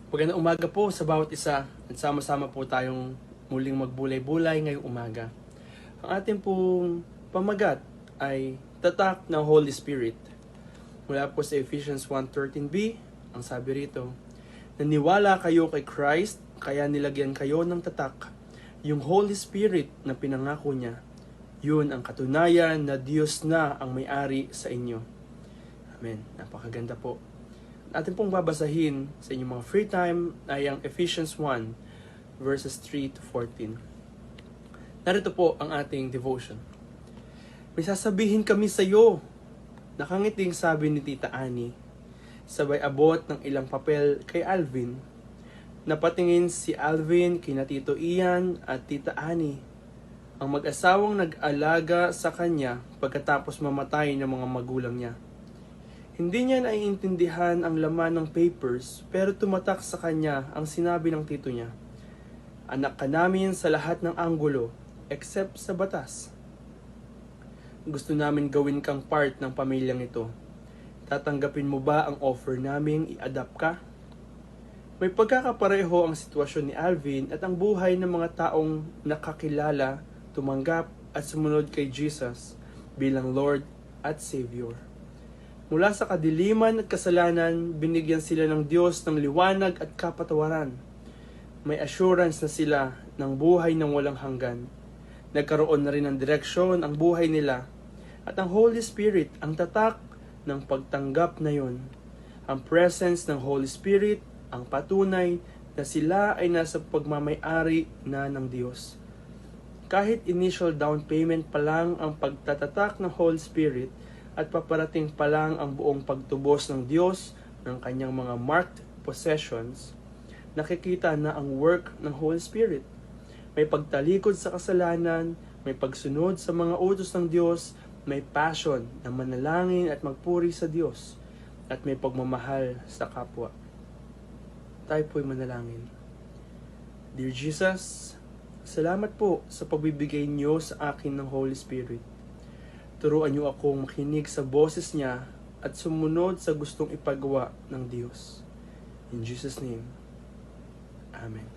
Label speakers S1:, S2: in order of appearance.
S1: Magandang umaga po sa bawat isa at sama-sama po tayong muling magbulay-bulay ngayong umaga. Ang ating pong pamagat ay tatak ng Holy Spirit. Mula po sa Ephesians 1:13b, ang sabi rito, naniwala kayo kay Christ, kaya nilagyan kayo ng tatak. Yung Holy Spirit na pinangako niya, yun ang katunayan na Diyos na ang may-ari sa inyo. Amen. Napakaganda po. Atin pong babasahin sa inyong mga free time ay ang Ephesians 1 verses 3 to 14. Narito po ang ating devotion. May sasabihin kami sa iyo, nakangiting sabi ni Tita Annie, sabay abot ng ilang papel kay Alvin. Napatingin si Alvin kina Tito Ian at Tita Annie, ang mag-asawang nag-alaga sa kanya pagkatapos mamatay ng mga magulang niya. Hindi niya naiintindihan ang laman ng papers pero tumatak sa kanya ang sinabi ng tito niya. Anak ka namin sa lahat ng anggulo except sa batas. Gusto namin gawin kang part ng pamilyang ito. Tatanggapin mo ba ang offer naming i-adapt ka? May pagkakapareho ang sitwasyon ni Alvin at ang buhay ng mga taong nakakilala, tumanggap at sumunod kay Jesus bilang Lord at Savior. Mula sa kadiliman at kasalanan, binigyan sila ng Diyos ng liwanag at kapatawaran. May assurance na sila ng buhay ng walang hanggan. Nagkaroon na rin ng direksyon ang buhay nila. At ang Holy Spirit ang tatak ng pagtanggap na yon. Ang presence ng Holy Spirit ang patunay na sila ay nasa pagmamay-ari na ng Diyos. Kahit initial down payment pa lang ang pagtatatak ng Holy Spirit, at paparating pa lang ang buong pagtubos ng Diyos ng kanyang mga marked possessions, nakikita na ang work ng Holy Spirit. May pagtalikod sa kasalanan, may pagsunod sa mga utos ng Diyos, may passion na manalangin at magpuri sa Diyos, at may pagmamahal sa kapwa. Tayo po'y manalangin. Dear Jesus, salamat po sa pagbibigay niyo sa akin ng Holy Spirit. Turuan niyo akong makinig sa boses niya at sumunod sa gustong ipagawa ng Diyos. In Jesus' name, Amen.